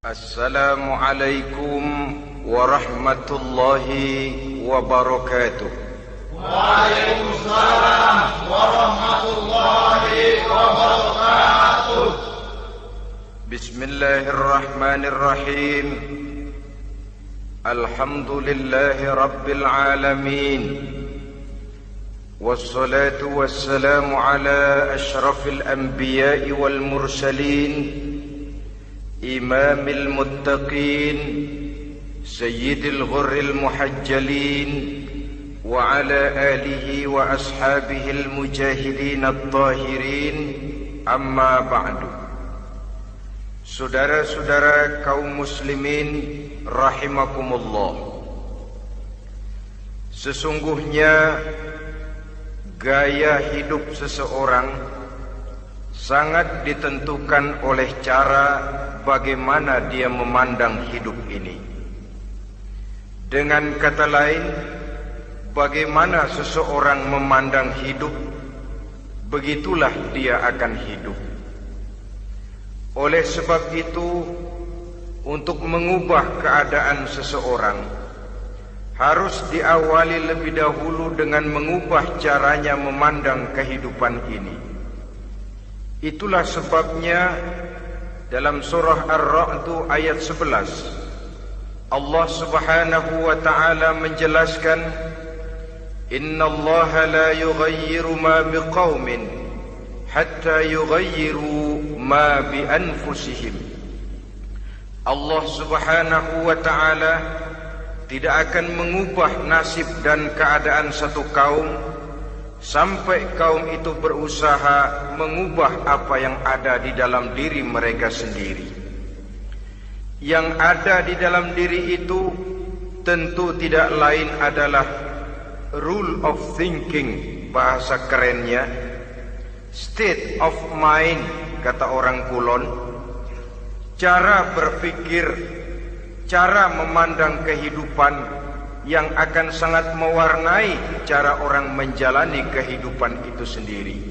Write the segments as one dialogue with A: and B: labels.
A: Assalamualaikum warahmatullahi wabarakatuh.
B: Waalaikumsalam warahmatullahi wabarakatuh.
A: Bismillahirrahmanirrahim. Alhamdulillahi rabbil alamin. Wassalatu wassalamu ala ashrafil anbiya'i wal mursalin, imamil muttaqin, sayyidil ghurril muhajjalin, wa ala alihi wa ashabihil mujahidin at-tahirin, amma ba'du. Saudara-saudara kaum muslimin rahimakumullah, sesungguhnya gaya hidup seseorang sangat ditentukan oleh cara bagaimana dia memandang hidup ini. Dengan kata lain, bagaimana seseorang memandang hidup, begitulah dia akan hidup. Oleh sebab itu, untuk mengubah keadaan seseorang harus diawali lebih dahulu dengan mengubah caranya memandang kehidupan ini. Itulah sebabnya dalam surah Ar-Ra'd ayat 11 Allah Subhanahu wa ta'ala menjelaskan, Innallaha la yughayyiru ma biqaumin hatta yughayyiru ma bi anfusihim. Allah Subhanahu wa ta'ala tidak akan mengubah nasib dan keadaan satu kaum sampai kaum itu berusaha mengubah apa yang ada di dalam diri mereka sendiri. Yang ada di dalam diri itu tentu tidak lain adalah rule of thinking, bahasa kerennya state of mind, kata orang Kulon, cara berpikir, cara memandang kehidupan yang akan sangat mewarnai cara orang menjalani kehidupan itu sendiri.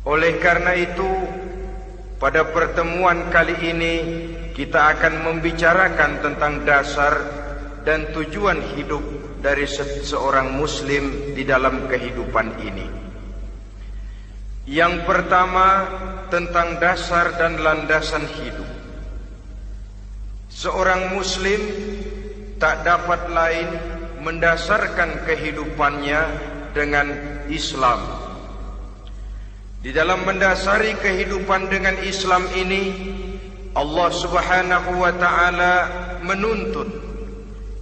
A: Oleh karena itu, pada pertemuan kali ini kita akan membicarakan tentang dasar dan tujuan hidup dari seorang muslim di dalam kehidupan ini. Yang pertama, tentang dasar dan landasan hidup. Seorang muslim tak dapat lain mendasarkan kehidupannya dengan Islam. Di dalam mendasari kehidupan dengan Islam ini, Allah Subhanahu wa ta'ala menuntut,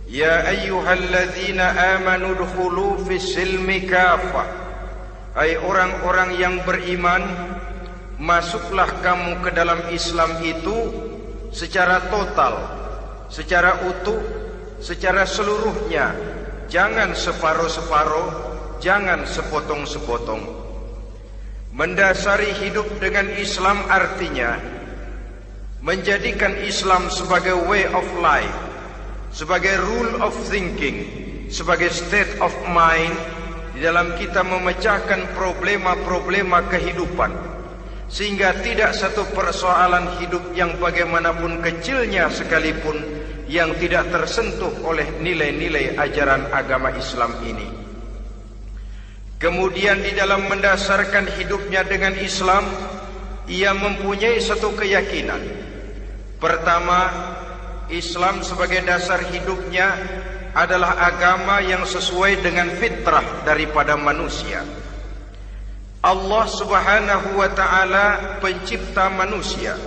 A: Ya ayyuhalladzina amanu dkhulu fis silmi kafah. Hai orang-orang yang beriman, masuklah kamu ke dalam Islam itu secara total, secara utuh, secara seluruhnya. Jangan separuh-separuh, jangan sepotong-sepotong. Mendasari hidup dengan Islam artinya menjadikan Islam sebagai way of life, sebagai rule of thinking, sebagai state of mind di dalam kita memecahkan problema-problema kehidupan, sehingga tidak satu persoalan hidup yang bagaimanapun kecilnya sekalipun yang tidak tersentuh oleh nilai-nilai ajaran agama Islam ini. Kemudian di dalam mendasarkan hidupnya dengan Islam, ia mempunyai satu keyakinan. Pertama, Islam sebagai dasar hidupnya adalah agama yang sesuai dengan fitrah daripada manusia. Allah Subhanahu wa ta'ala pencipta manusia.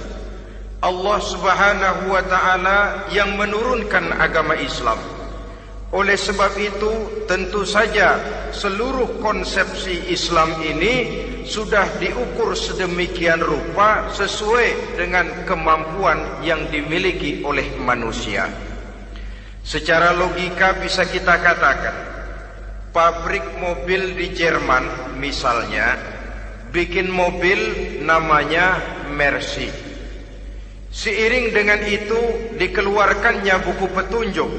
A: Allah Subhanahu wa ta'ala yang menurunkan agama Islam. Oleh sebab itu, tentu saja seluruh konsepsi Islam ini sudah diukur sedemikian rupa sesuai dengan kemampuan yang dimiliki oleh manusia. Secara logika bisa kita katakan, pabrik mobil di Jerman misalnya bikin mobil namanya Mercy. Seiring dengan itu dikeluarkannya buku petunjuk.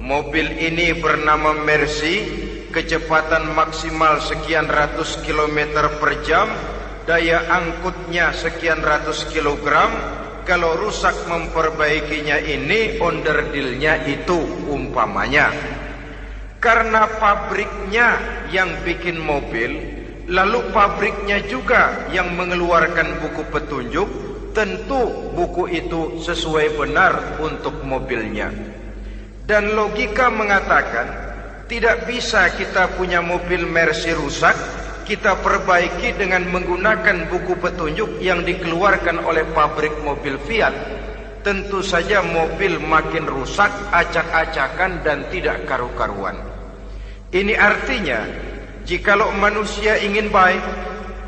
A: Mobil ini bernama Mercy, kecepatan maksimal sekian ratus kilometer per jam, daya angkutnya sekian ratus kilogram, kalau rusak memperbaikinya ini onderdilnya itu umpamanya. Karena pabriknya yang bikin mobil, lalu pabriknya juga yang mengeluarkan buku petunjuk, tentu buku itu sesuai benar untuk mobilnya. Dan logika mengatakan tidak bisa kita punya mobil Mercy rusak, kita perbaiki dengan menggunakan buku petunjuk yang dikeluarkan oleh pabrik mobil Fiat. Tentu saja mobil makin rusak, acak-acakan dan tidak karu-karuan. Ini artinya, jikalau manusia ingin baik,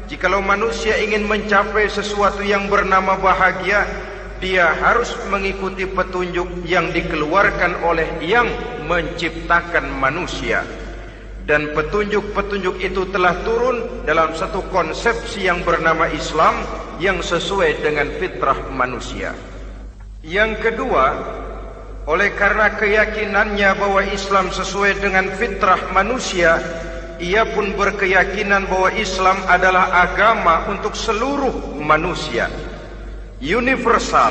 A: jikalau manusia ingin mencapai sesuatu yang bernama bahagia, dia harus mengikuti petunjuk yang dikeluarkan oleh yang menciptakan manusia. Dan petunjuk-petunjuk itu telah turun dalam satu konsepsi yang bernama Islam yang sesuai dengan fitrah manusia. Yang kedua, oleh karena keyakinannya bahwa Islam sesuai dengan fitrah manusia, ia pun berkeyakinan bahwa Islam adalah agama untuk seluruh manusia, universal.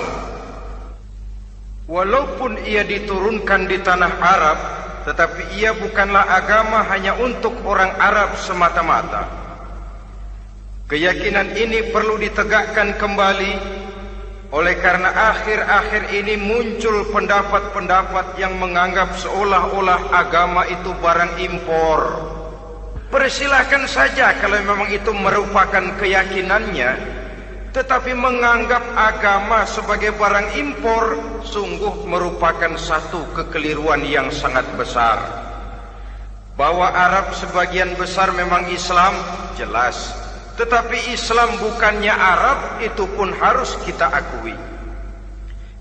A: Walaupun ia diturunkan di tanah Arab, tetapi ia bukanlah agama hanya untuk orang Arab semata-mata. Keyakinan ini perlu ditegakkan kembali, oleh karena akhir-akhir ini muncul pendapat-pendapat yang menganggap seolah-olah agama itu barang impor. Persilahkan saja kalau memang itu merupakan keyakinannya, tetapi menganggap agama sebagai barang impor sungguh merupakan satu kekeliruan yang sangat besar. Bahwa Arab sebagian besar memang Islam, jelas. Tetapi Islam bukannya Arab, itu pun harus kita akui.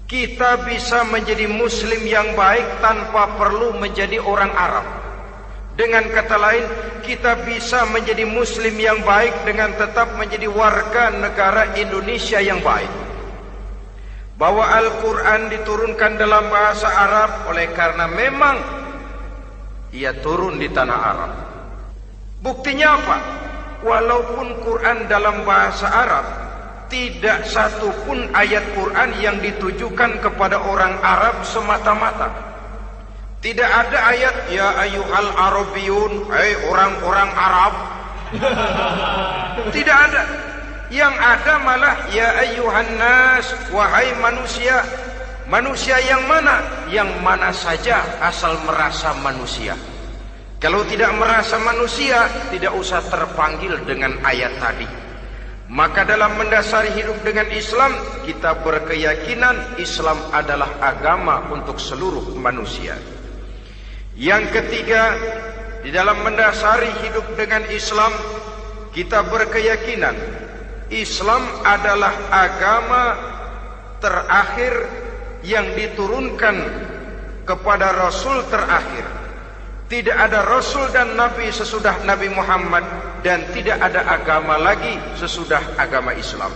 A: Kita bisa menjadi Muslim yang baik tanpa perlu menjadi orang Arab. Dengan kata lain, kita bisa menjadi Muslim yang baik dengan tetap menjadi warga negara Indonesia yang baik. Bahwa Al-Quran diturunkan dalam bahasa Arab oleh karena memang ia turun di tanah Arab. Buktinya apa? Walaupun Quran dalam bahasa Arab, tidak satu pun ayat Quran yang ditujukan kepada orang Arab semata-mata. Tidak ada ayat ya ayyuhal arabiyun, hai orang-orang Arab. Tidak ada. Yang ada malah ya ayyuhan nas, wahai manusia. Manusia yang mana? Yang mana saja asal merasa manusia. Kalau tidak merasa manusia, tidak usah terpanggil dengan ayat tadi. Maka dalam mendasari hidup dengan Islam, kita berkeyakinan Islam adalah agama untuk seluruh manusia. Yang ketiga, di dalam mendasari hidup dengan Islam, kita berkeyakinan Islam adalah agama terakhir yang diturunkan kepada Rasul terakhir. Tidak ada Rasul dan Nabi sesudah Nabi Muhammad, dan tidak ada agama lagi sesudah agama Islam.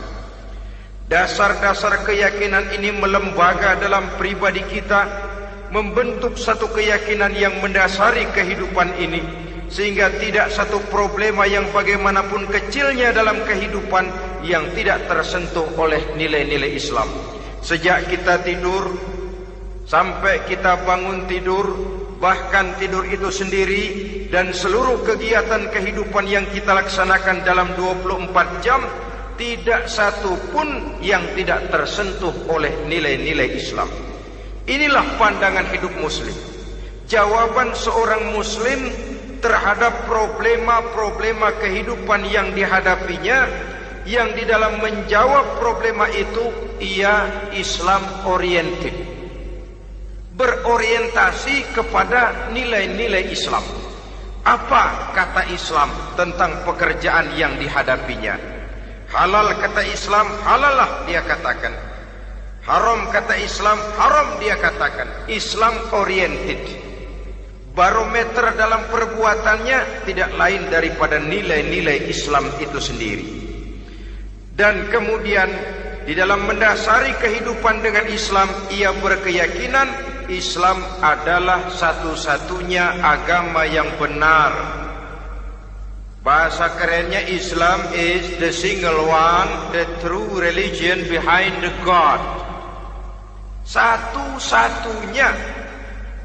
A: Dasar-dasar keyakinan ini melembaga dalam pribadi kita, membentuk satu keyakinan yang mendasari kehidupan ini, sehingga tidak satu problema yang bagaimanapun kecilnya dalam kehidupan yang tidak tersentuh oleh nilai-nilai Islam. Sejak kita tidur sampai kita bangun tidur, bahkan tidur itu sendiri, dan seluruh kegiatan kehidupan yang kita laksanakan dalam 24 jam, tidak satu pun yang tidak tersentuh oleh nilai-nilai Islam. Inilah pandangan hidup Muslim. Jawaban seorang Muslim terhadap problema-problema kehidupan yang dihadapinya, yang di dalam menjawab problema itu ia Islam oriented, berorientasi kepada nilai-nilai Islam. Apa kata Islam tentang pekerjaan yang dihadapinya? Halal kata Islam, halallah dia katakan. Haram kata Islam, haram dia katakan. Islam oriented. Barometer dalam perbuatannya tidak lain daripada nilai-nilai Islam itu sendiri. Dan kemudian di dalam mendasari kehidupan dengan Islam, ia berkeyakinan Islam adalah satu-satunya agama yang benar. Bahasa kerennya, Islam is the single one, the true religion behind the God. Satu-satunya.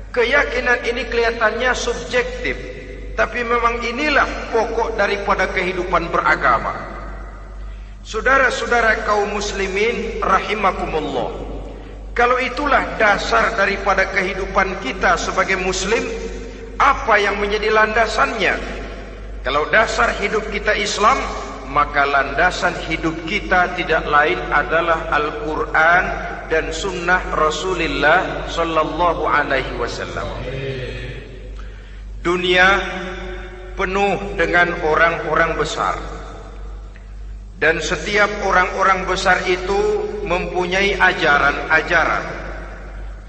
A: Keyakinan ini kelihatannya subjektif, tapi memang inilah pokok daripada kehidupan beragama. Saudara-saudara kaum muslimin rahimakumullah, kalau itulah dasar daripada kehidupan kita sebagai muslim, apa yang menjadi landasannya? Kalau dasar hidup kita Islam, maka landasan hidup kita tidak lain adalah Al-Quran dan Sunnah Rasulullah Sallallahu Alaihi Wasallam. Dunia penuh dengan orang-orang besar, dan setiap orang-orang besar itu mempunyai ajaran-ajaran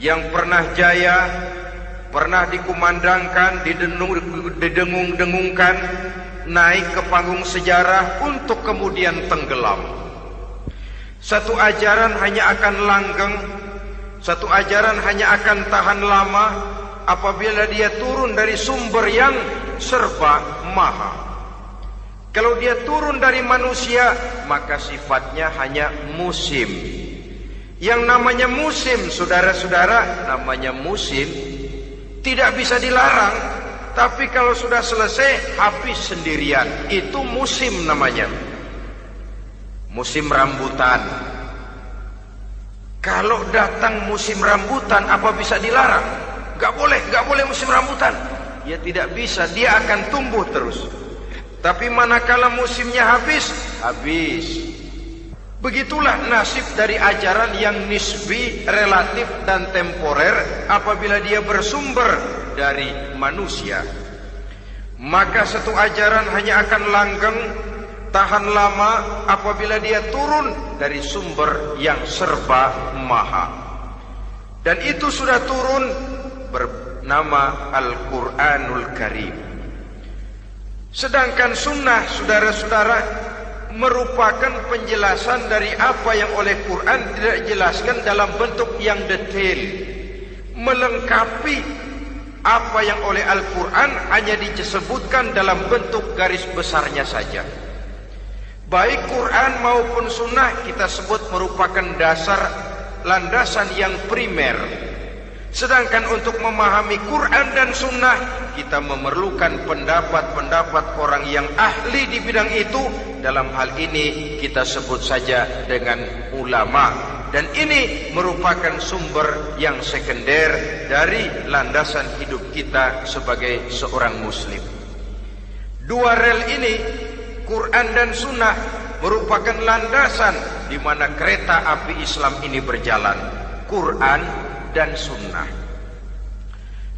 A: yang pernah jaya, pernah dikumandangkan, didengung-dengungkan, naik ke panggung sejarah untuk kemudian tenggelam. Satu ajaran hanya akan langgeng, satu ajaran hanya akan tahan lama apabila dia turun dari sumber yang serba maha. Kalau dia turun dari manusia, maka sifatnya hanya musim. Yang namanya musim, saudara-saudara, namanya musim tidak bisa dilarang, tapi kalau sudah selesai habis sendirian. Itu musim namanya. Musim rambutan. Kalau datang musim rambutan, apa bisa dilarang? Gak boleh musim rambutan. Ya tidak bisa, dia akan tumbuh terus. Tapi manakala musimnya habis. Begitulah nasib dari ajaran yang nisbi, relatif dan temporer apabila dia bersumber dari manusia. Maka satu ajaran hanya akan langgeng, tahan lama apabila dia turun dari sumber yang serba maha. Dan itu sudah turun bernama Al-Quranul Karim. Sedangkan sunnah, saudara-saudara, merupakan penjelasan dari apa yang oleh Quran tidak dijelaskan dalam bentuk yang detail, melengkapi apa yang oleh Al-Quran hanya disebutkan dalam bentuk garis besarnya saja. Baik Quran maupun sunnah kita sebut merupakan dasar, landasan yang primer. Sedangkan untuk memahami Quran dan sunnah, kita memerlukan pendapat-pendapat orang yang ahli di bidang itu. Dalam hal ini kita sebut saja dengan ulama. Dan ini merupakan sumber yang sekunder dari landasan hidup kita sebagai seorang muslim. Dua rel ini, Quran dan sunnah, merupakan landasan di mana kereta api Islam ini berjalan. Quran dan sunnah.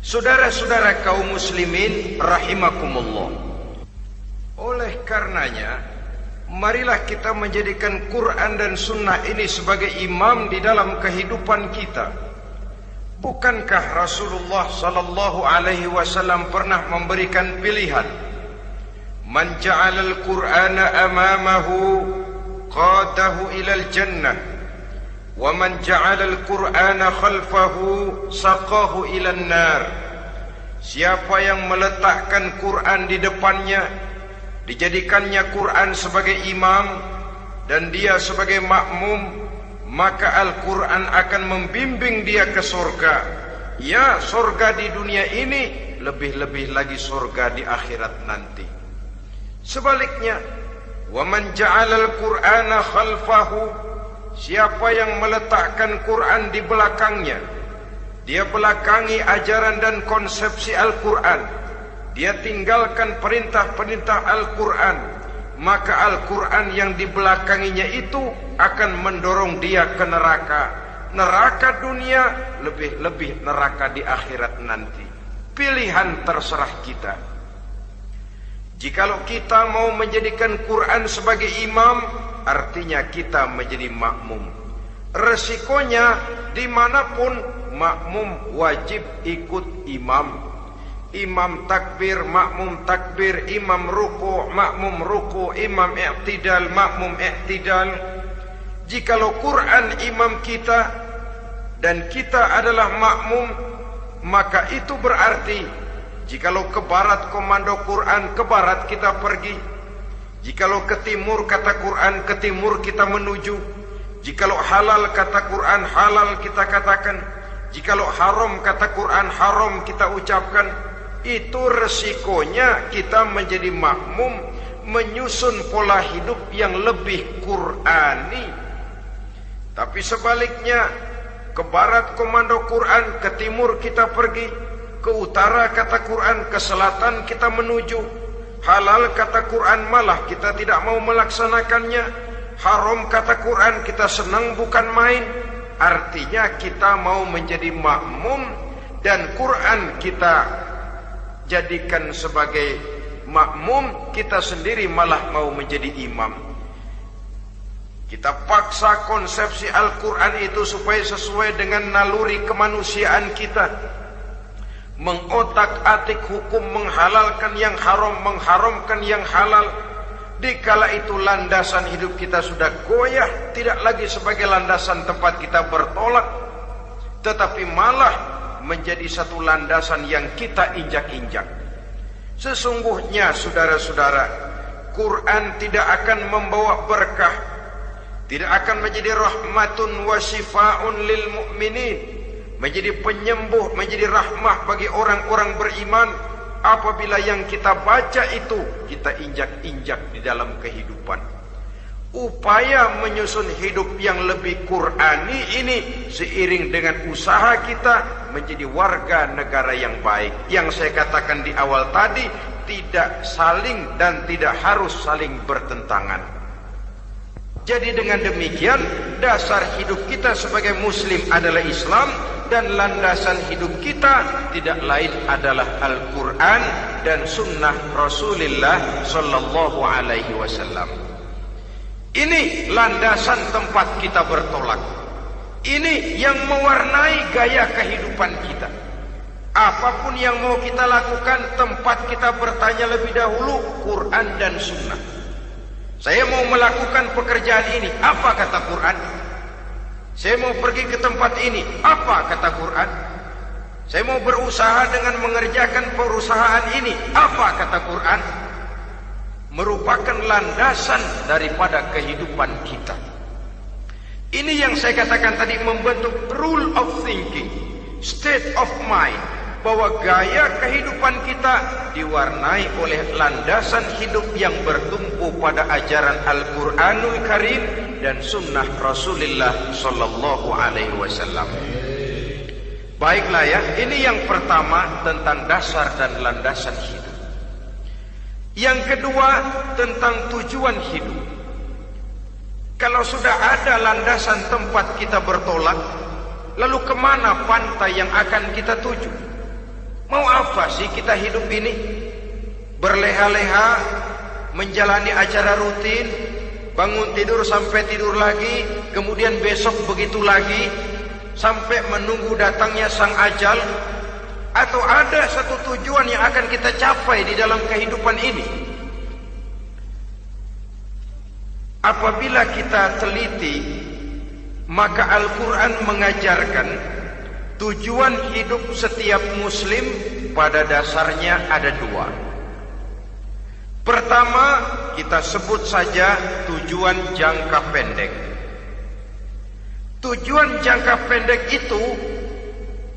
A: Saudara-saudara kaum muslimin rahimakumullah, oleh karenanya marilah kita menjadikan Quran dan sunnah ini sebagai imam di dalam kehidupan kita. Bukankah Rasulullah sallallahu alaihi wasallam pernah memberikan pilihan, man ja'alal Qur'ana amamahu qadahu ilal jannah wa man ja'alal Qur'ana khalfahu saqahu ilan nar. Siapa yang meletakkan Quran di depannya, dijadikannya Quran sebagai imam dan dia sebagai makmum, maka Al-Quran akan membimbing dia ke surga. Ya, surga di dunia ini, lebih-lebih lagi surga di akhirat nanti. Sebaliknya, وَمَنْ جَعَلَ الْقُرْآنَ خَلْفَهُ, siapa yang meletakkan Quran di belakangnya, dia belakangi ajaran dan konsepsi Al-Quran, dia tinggalkan perintah-perintah Al-Quran, maka Al-Quran yang dibelakanginya itu akan mendorong dia ke neraka. Neraka dunia, lebih-lebih neraka di akhirat nanti. Pilihan terserah kita. Jikalau kita mau menjadikan Quran sebagai imam, artinya kita menjadi makmum. Resikonya dimanapun, makmum wajib ikut imam. Imam takbir, makmum takbir, imam ruku, makmum ruku, imam i'tidal, makmum i'tidal. Jikalau Quran imam kita dan kita adalah makmum, maka itu berarti Jikalau ke barat komando Quran, ke barat kita pergi. Jikalau ke timur kata Quran, ke timur kita menuju. Jikalau halal kata Quran, halal kita katakan. Jikalau haram kata Quran, haram kita ucapkan. Itu resikonya kita menjadi makmum, menyusun pola hidup yang lebih Qurani. Tapi sebaliknya, ke barat komando Quran, ke timur kita pergi. Ke utara kata Quran, ke selatan kita menuju. Halal kata Quran, malah kita tidak mau melaksanakannya. Haram kata Quran, kita senang bukan main. Artinya kita mau menjadi makmum, dan Quran kita jadikan sebagai makmum, kita sendiri malah mau menjadi imam. Kita paksa konsepsi Al-Quran itu supaya sesuai dengan naluri kemanusiaan kita. Mengotak-atik hukum, menghalalkan yang haram, mengharamkan yang halal. Dikala itu landasan hidup kita sudah goyah, tidak lagi sebagai landasan tempat kita bertolak, tetapi malah menjadi satu landasan yang kita injak-injak. Sesungguhnya saudara-saudara, Quran tidak akan membawa berkah, tidak akan menjadi rahmatun wa shifaa'un lil mu'minin, menjadi penyembuh, menjadi rahmah bagi orang-orang beriman, apabila yang kita baca itu kita injak-injak di dalam kehidupan. Upaya menyusun hidup yang lebih Qurani ini seiring dengan usaha kita menjadi warga negara yang baik. Yang saya katakan di awal tadi, tidak saling dan tidak harus saling bertentangan. Jadi dengan demikian, dasar hidup kita sebagai muslim adalah Islam, dan landasan hidup kita tidak lain adalah Al-Quran dan Sunnah Rasulullah Sallallahu Alaihi Wasallam. Ini landasan tempat kita bertolak. Ini yang mewarnai gaya kehidupan kita. Apapun yang mau kita lakukan, tempat kita bertanya lebih dahulu Quran dan Sunnah. Saya mau melakukan pekerjaan ini, apa kata Quran? Saya mau pergi ke tempat ini, apa kata Quran? Saya mau berusaha dengan mengerjakan perusahaan ini, apa kata Quran? Merupakan landasan daripada kehidupan kita. Ini yang saya katakan tadi, membentuk rule of thinking, state of mind, bahwa gaya kehidupan kita diwarnai oleh landasan hidup yang bertumpu pada ajaran Al-Quranul Karim dan Sunnah Rasulullah Sallallahu Alaihi Wasallam. Baiklah ya, ini yang pertama tentang dasar dan landasan hidup. Yang kedua tentang tujuan hidup. Kalau sudah ada landasan tempat kita bertolak, lalu kemana pantai yang akan kita tuju? Mau apa sih kita hidup ini? Berleha-leha, menjalani acara rutin, bangun tidur sampai tidur lagi, kemudian besok begitu lagi, sampai menunggu datangnya sang ajal? Atau ada satu tujuan yang akan kita capai di dalam kehidupan ini? Apabila kita teliti, maka Al-Quran mengajarkan tujuan hidup setiap muslim pada dasarnya ada dua. Pertama, kita sebut saja tujuan jangka pendek. Tujuan jangka pendek itu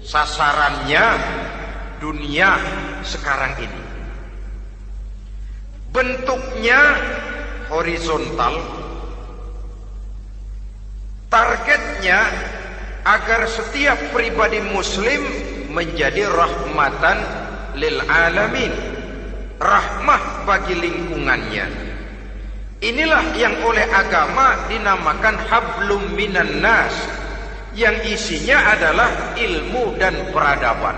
A: sasarannya dunia sekarang ini. Bentuknya horizontal. Targetnya agar setiap pribadi muslim menjadi rahmatan lil alamin, rahmah bagi lingkungannya. Inilah yang oleh agama dinamakan hablum minan nas, yang isinya adalah ilmu dan peradaban.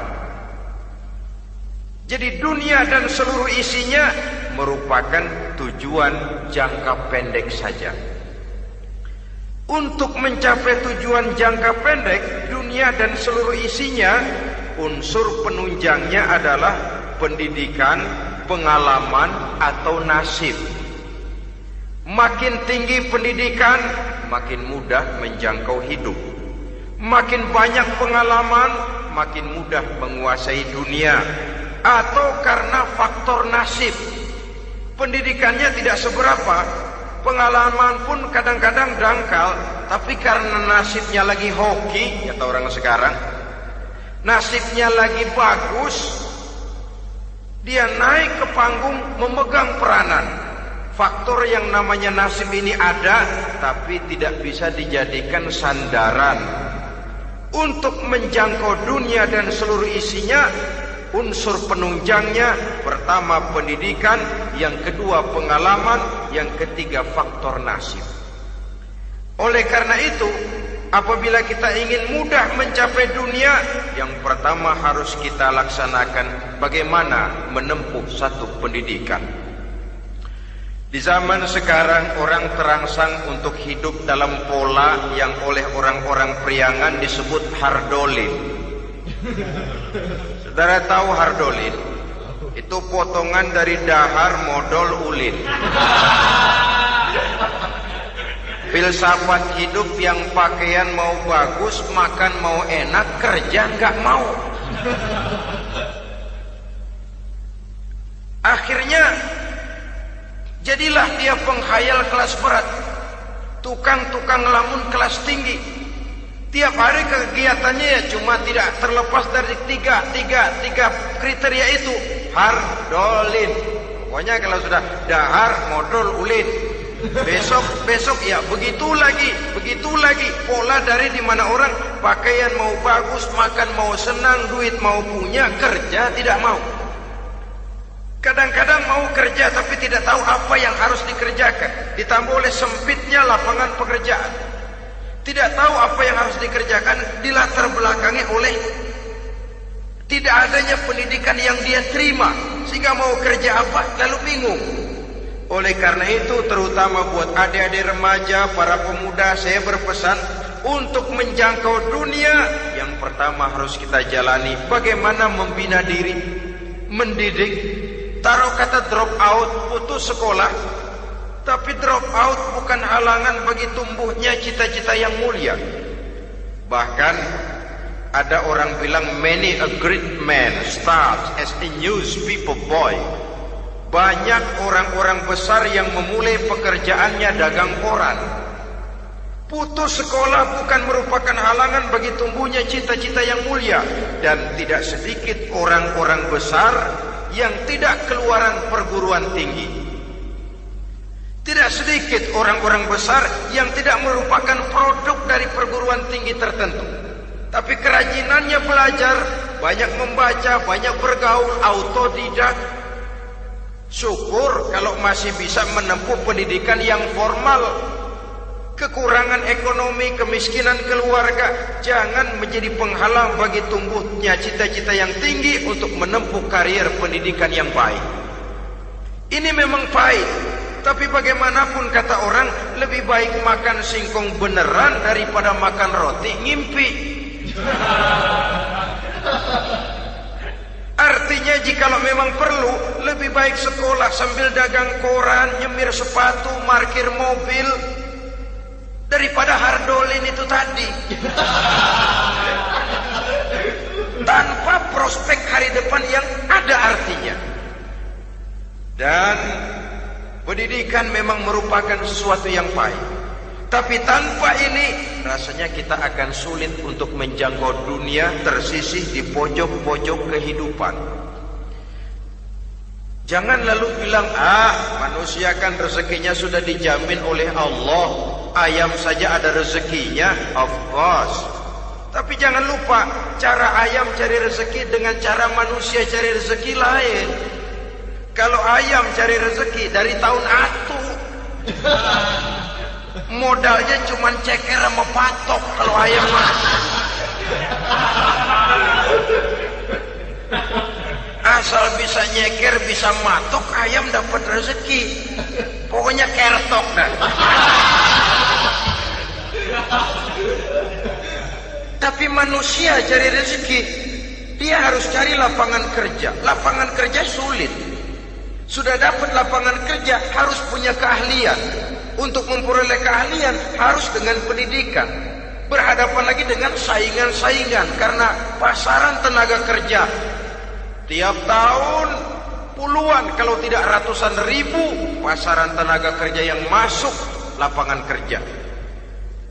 A: Jadi dunia dan seluruh isinya merupakan tujuan jangka pendek saja. Untuk mencapai tujuan jangka pendek, dunia dan seluruh isinya, unsur penunjangnya adalah pendidikan, pengalaman, atau nasib. Makin tinggi pendidikan, makin mudah menjangkau hidup. Makin banyak pengalaman, makin mudah menguasai dunia. atau karena faktor nasib. Pendidikannya tidak seberapa, pengalaman pun kadang-kadang dangkal, tapi karena nasibnya lagi hoki, kata orang sekarang, nasibnya lagi bagus, dia naik ke panggung memegang peranan. Faktor yang namanya nasib ini ada, tapi tidak bisa dijadikan sandaran. Untuk menjangkau dunia dan seluruh isinya, unsur penunjangnya pertama pendidikan, yang kedua pengalaman, yang ketiga faktor nasib. Oleh karena itu, apabila kita ingin mudah mencapai dunia, yang pertama harus kita laksanakan bagaimana menempuh satu pendidikan. Di zaman sekarang orang terangsang untuk hidup dalam pola yang oleh orang-orang priangan disebut hardolin. Saudara tahu hardolin? Itu potongan dari dahar modal ulin. Filsafat hidup yang pakaian mau bagus, makan mau enak, kerja nggak mau. Akhirnya jadilah dia penghayal kelas berat, tukang-tukang lamun kelas tinggi. Tiap hari kegiatannya ya cuma tidak terlepas dari tiga kriteria itu. Hardolin. Pokoknya kalau sudah dahar, modal, ulin. Besok ya begitu lagi. Pola dari dimana orang pakaian mau bagus, makan mau senang, duit mau punya, kerja tidak mau. Kadang-kadang mau kerja tapi tidak tahu apa yang harus dikerjakan. Ditambah oleh sempitnya lapangan pekerjaan. Tidak tahu apa yang harus dikerjakan, dilatar belakangi oleh tidak adanya pendidikan yang dia terima, sehingga mau kerja apa lalu bingung. Oleh karena itu, terutama buat adik-adik remaja, para pemuda, saya berpesan untuk menjangkau dunia, yang pertama harus kita jalani bagaimana membina diri, mendidik. Taruh kata drop out, putus sekolah, tapi drop out bukan halangan bagi tumbuhnya cita-cita yang mulia. Bahkan ada orang bilang many a great man starts as a newspaper boy. Banyak orang-orang besar yang memulai pekerjaannya dagang koran. Putus sekolah bukan merupakan halangan bagi tumbuhnya cita-cita yang mulia. Dan tidak sedikit orang-orang besar yang tidak keluaran perguruan tinggi. Tidak sedikit orang-orang besar yang tidak merupakan produk dari perguruan tinggi tertentu, tapi kerajinannya belajar, banyak membaca, banyak bergaul, autodidak. Syukur kalau masih bisa menempuh pendidikan yang formal. Kekurangan ekonomi, kemiskinan keluarga jangan menjadi penghalang bagi tumbuhnya cita-cita yang tinggi untuk menempuh karier pendidikan yang baik. Ini memang pahit, tapi bagaimanapun kata orang, lebih baik makan singkong beneran daripada makan roti ngimpi. Artinya jikalau memang perlu, lebih baik sekolah sambil dagang koran, nyemir sepatu, parkir mobil, daripada hardolin itu tadi. Tanpa prospek hari depan yang ada artinya. Dan pendidikan memang merupakan sesuatu yang pahit, tapi tanpa ini rasanya kita akan sulit untuk menjangkau dunia, tersisih di pojok-pojok kehidupan. Jangan lalu bilang, manusia kan rezekinya sudah dijamin oleh Allah, ayam saja ada rezekinya. Of course. Tapi jangan lupa, cara ayam cari rezeki dengan cara manusia cari rezeki lain. Kalau ayam cari rezeki dari tahun atu, modalnya cuma ceker sama patok. Kalau ayam mah asal bisa nyeker, bisa matok, ayam dapat rezeki. Pokoknya kertok dah. Tapi manusia cari rezeki, dia harus cari lapangan kerja. Lapangan kerja sulit. Sudah dapat lapangan kerja, harus punya keahlian. Untuk memperoleh keahlian harus dengan pendidikan. Berhadapan lagi dengan saingan-saingan, karena pasaran tenaga kerja Tiap tahun puluhan kalau tidak ratusan ribu pasaran tenaga kerja yang masuk lapangan kerja.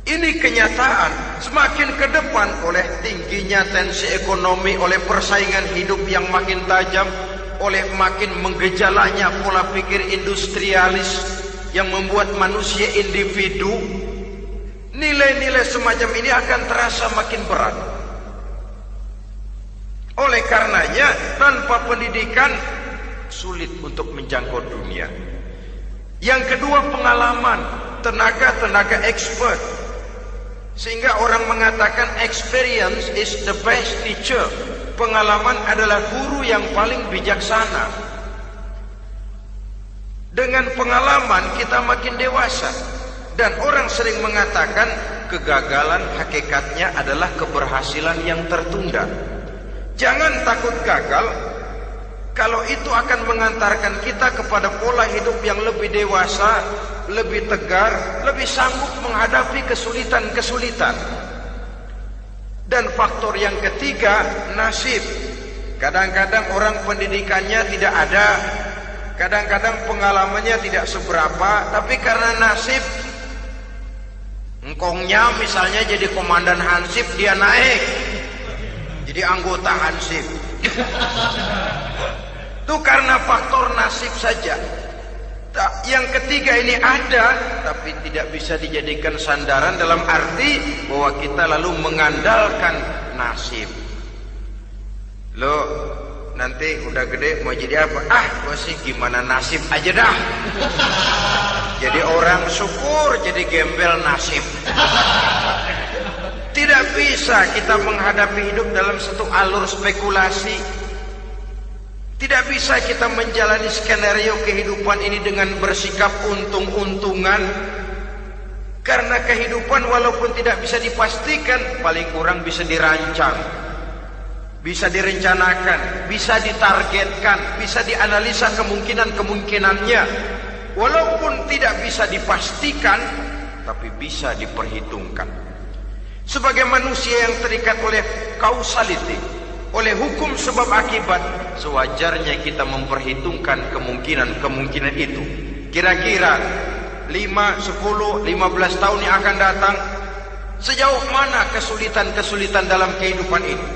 A: Ini kenyataan. Semakin ke depan oleh tingginya tensi ekonomi, oleh persaingan hidup yang makin tajam, oleh makin menggejalanya pola pikir industrialis yang membuat manusia individu, nilai-nilai semacam ini akan terasa makin berat. Oleh karenanya, tanpa pendidikan sulit untuk menjangkau dunia. Yang kedua, pengalaman, tenaga expert. Sehingga orang mengatakan experience is the best teacher. Pengalaman adalah guru yang paling bijaksana. Dengan pengalaman kita makin dewasa. Dan orang sering mengatakan kegagalan hakikatnya adalah keberhasilan yang tertunda. Jangan takut gagal, kalau itu akan mengantarkan kita kepada pola hidup yang lebih dewasa, lebih tegar, lebih sanggup menghadapi kesulitan-kesulitan. Dan faktor yang ketiga, nasib. Kadang-kadang orang pendidikannya tidak ada, kadang-kadang pengalamannya tidak seberapa, tapi karena nasib, engkongnya misalnya jadi komandan Hansip, dia naik jadi anggota Hansip. Itu karena faktor nasib saja. Yang ketiga ini ada, tapi tidak bisa dijadikan sandaran dalam arti bahwa kita lalu mengandalkan nasib. Lo nanti udah gede mau jadi apa? Gua sih gimana nasib aja dah. Jadi orang syukur, jadi gembel nasib. Tidak bisa kita menghadapi hidup dalam satu alur spekulasi. Tidak bisa kita menjalani skenario kehidupan ini dengan bersikap untung-untungan. Karena kehidupan walaupun tidak bisa dipastikan, paling kurang bisa dirancang, bisa direncanakan, bisa ditargetkan, bisa dianalisa kemungkinan-kemungkinannya. Walaupun tidak bisa dipastikan, tapi bisa diperhitungkan. Sebagai manusia yang terikat oleh causality, oleh hukum sebab akibat, sewajarnya kita memperhitungkan kemungkinan-kemungkinan itu. Kira-kira 5, 10, 15 tahun yang akan datang, sejauh mana kesulitan-kesulitan dalam kehidupan ini,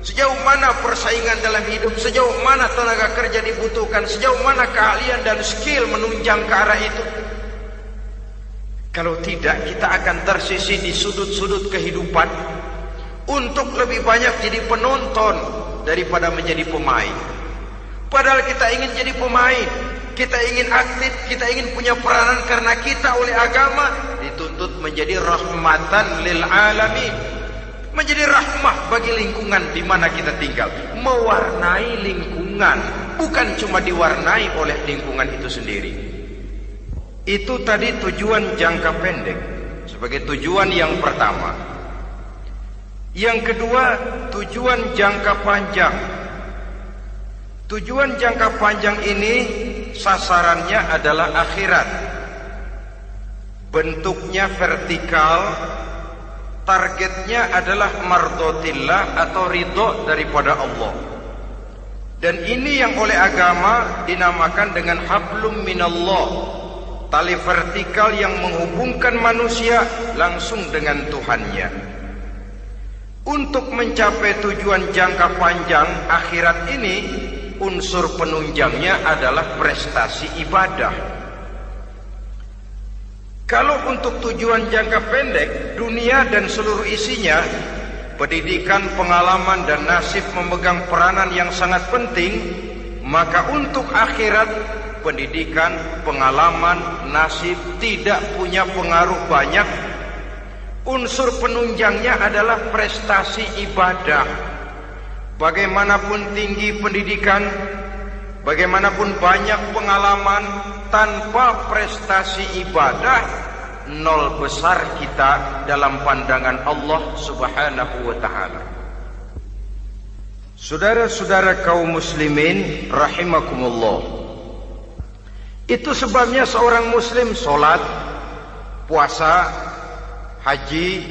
A: sejauh mana persaingan dalam hidup, sejauh mana tenaga kerja dibutuhkan, sejauh mana keahlian dan skill menunjang ke arah itu. Kalau tidak, kita akan tersisih di sudut-sudut kehidupan untuk lebih banyak jadi penonton daripada menjadi pemain. Padahal kita ingin jadi pemain, kita ingin aktif, kita ingin punya peranan karena kita oleh agama dituntut menjadi rahmatan lil alamin, menjadi rahmah bagi lingkungan di mana kita tinggal, mewarnai lingkungan, bukan cuma diwarnai oleh lingkungan itu sendiri. Itu tadi tujuan jangka pendek sebagai tujuan yang pertama. Yang kedua, tujuan jangka panjang. Tujuan jangka panjang ini sasarannya adalah akhirat. Bentuknya vertikal, targetnya adalah mardotillah atau ridho daripada Allah. Dan ini yang oleh agama dinamakan dengan hablum minallah, tali vertikal yang menghubungkan manusia langsung dengan Tuhannya. Untuk mencapai tujuan jangka panjang akhirat ini, unsur penunjangnya adalah prestasi ibadah. Kalau untuk tujuan jangka pendek, dunia dan seluruh isinya, pendidikan, pengalaman dan nasib memegang peranan yang sangat penting, maka untuk akhirat, pendidikan, pengalaman, nasib tidak punya pengaruh banyak. Unsur penunjangnya adalah prestasi ibadah. Bagaimanapun tinggi pendidikan, bagaimanapun banyak pengalaman, tanpa prestasi ibadah, nol besar kita dalam pandangan Allah Subhanahu wa ta'ala. Saudara-saudara kaum muslimin rahimakumullah, itu sebabnya seorang muslim sholat, puasa, haji,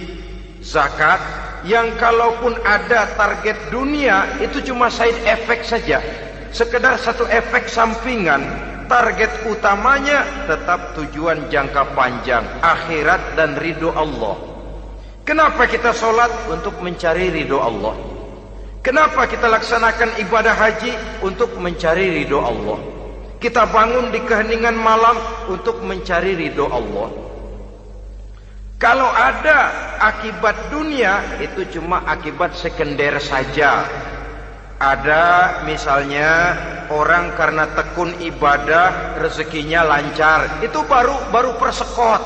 A: zakat, yang kalaupun ada target dunia itu cuma side effect saja, sekedar satu efek sampingan. Target utamanya tetap tujuan jangka panjang, akhirat dan ridho Allah. Kenapa kita sholat? Untuk mencari ridho Allah. Kenapa kita laksanakan ibadah haji? Untuk mencari ridho Allah. Kita bangun di keheningan malam untuk mencari ridho Allah. Kalau ada akibat dunia, itu cuma akibat sekunder saja. Ada misalnya orang karena tekun ibadah rezekinya lancar, itu baru persekot,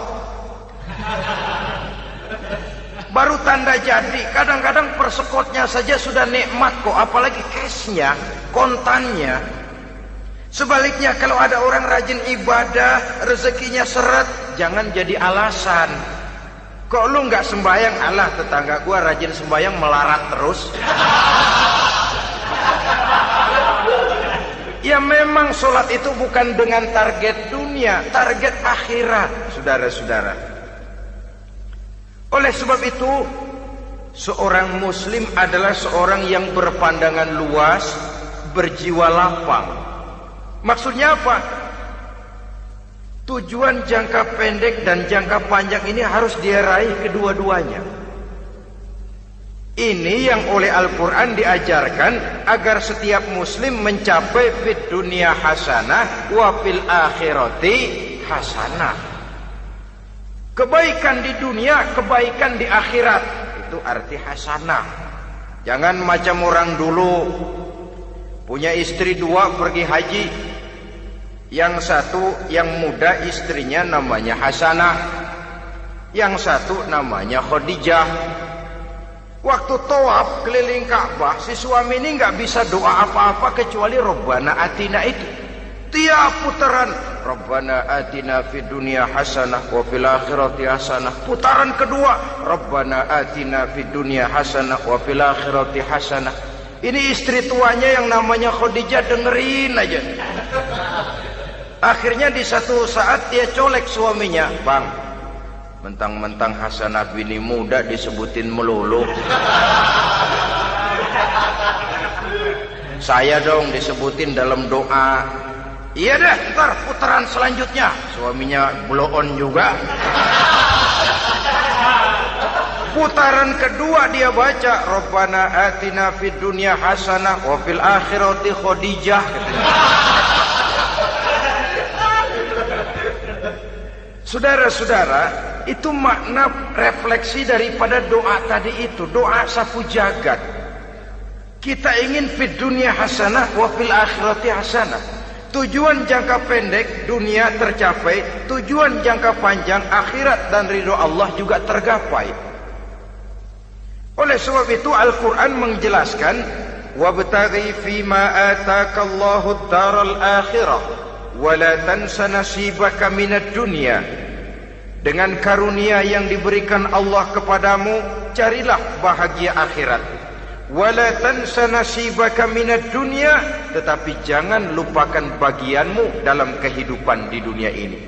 A: baru tanda jadi. Kadang-kadang persekotnya saja sudah nikmat kok, apalagi cashnya, kontannya. Sebaliknya kalau ada orang rajin ibadah rezekinya seret, jangan jadi alasan. Kok lu nggak sembahyang? Alah, tetangga gua rajin sembahyang melarat terus. Ya memang sholat itu bukan dengan target dunia, target akhirat, saudara-saudara. Oleh sebab itu, seorang muslim adalah seorang yang berpandangan luas, berjiwa lapang. Maksudnya apa? Tujuan jangka pendek dan jangka panjang ini harus dia raih kedua-duanya. Ini yang oleh Al-Quran diajarkan agar setiap muslim mencapai fid dunya hasanah wa fil akhirati hasanah. Kebaikan di dunia, kebaikan di akhirat. Itu arti hasanah. Jangan macam orang dulu, punya istri dua pergi haji. Yang satu yang muda istrinya namanya Hasanah, yang satu namanya Khadijah. Waktu tawaf keliling Ka'bah, si suami ini nggak bisa doa apa-apa kecuali Rabbana Atina itu. Tiap putaran Rabbana Atina fid dunya hasanah wa fil akhirati hasanah. Putaran kedua Rabbana Atina fid dunya hasanah wa fil akhirati hasanah. Ini istri tuanya yang namanya Khadijah dengerin aja. Akhirnya di satu saat dia colek suaminya, "Bang, mentang-mentang Hasanah bini muda disebutin melulu, saya dong disebutin dalam doa." "Iya deh, ntar putaran selanjutnya." Suaminya blow on juga. Putaran kedua dia baca Rabbana Atina fid dunya hasanah wa fil akhirati Khadijah. Saudara-saudara, itu makna refleksi daripada doa tadi itu, doa sapu jagat. Kita ingin fid dunya hasanah wa fil akhirati hasanah. Tujuan jangka pendek dunia tercapai, tujuan jangka panjang akhirat dan ridho Allah juga tergapai. Oleh sebab itu Al-Quran menjelaskan, wabtaghi fima atakallahu ad-daral akhirah wala tansa nasibaka minad dunya. Dengan karunia yang diberikan Allah kepadamu, carilah bahagia akhirat. Wala tansa nasibaka minad dunya, tetapi jangan lupakan bagianmu dalam kehidupan di dunia ini.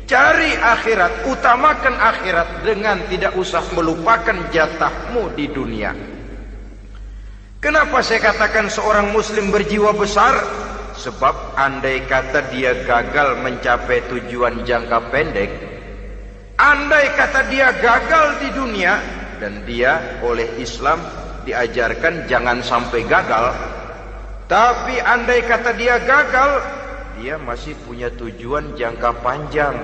A: Cari akhirat, utamakan akhirat dengan tidak usah melupakan jatahmu di dunia. Kenapa saya katakan seorang muslim berjiwa besar? Sebab andai kata dia gagal mencapai tujuan jangka pendek, andai kata dia gagal di dunia, dan dia oleh Islam diajarkan jangan sampai gagal, tapi andai kata dia gagal, dia masih punya tujuan jangka panjang,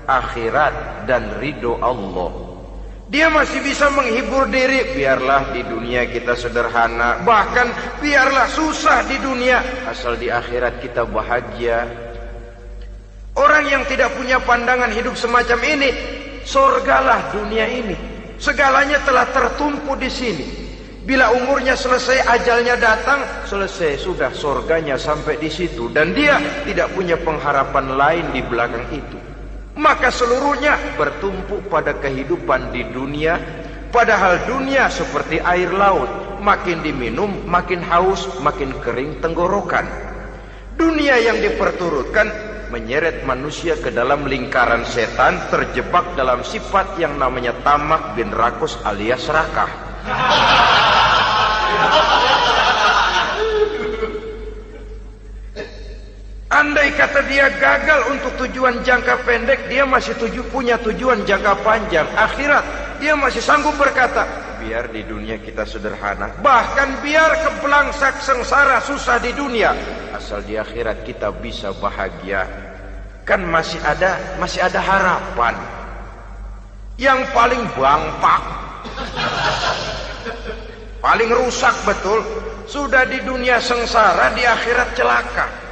A: akhirat dan ridho Allah. Dia masih bisa menghibur diri, biarlah di dunia kita sederhana, bahkan biarlah susah di dunia, asal di akhirat kita bahagia. Orang yang tidak punya pandangan hidup semacam ini, surgalah dunia ini, segalanya telah tertumpu di sini. Bila umurnya selesai, ajalnya datang, selesai sudah, surganya sampai di situ, dan dia tidak punya pengharapan lain di belakang itu. Maka seluruhnya bertumpu pada kehidupan di dunia. Padahal dunia seperti air laut, makin diminum makin haus, makin kering tenggorokan. Dunia yang diperturutkan menyeret manusia ke dalam lingkaran setan, terjebak dalam sifat yang namanya tamak bin rakus alias serakah. Andai kata dia gagal untuk tujuan jangka pendek, dia masih punya tujuan jangka panjang, akhirat. Dia masih sanggup berkata, biar di dunia kita sederhana, bahkan biar kebelangsak sengsara susah di dunia, asal di akhirat kita bisa bahagia. Kan masih ada harapan. Yang paling bangpak, paling rusak betul, sudah di dunia sengsara, di akhirat celaka.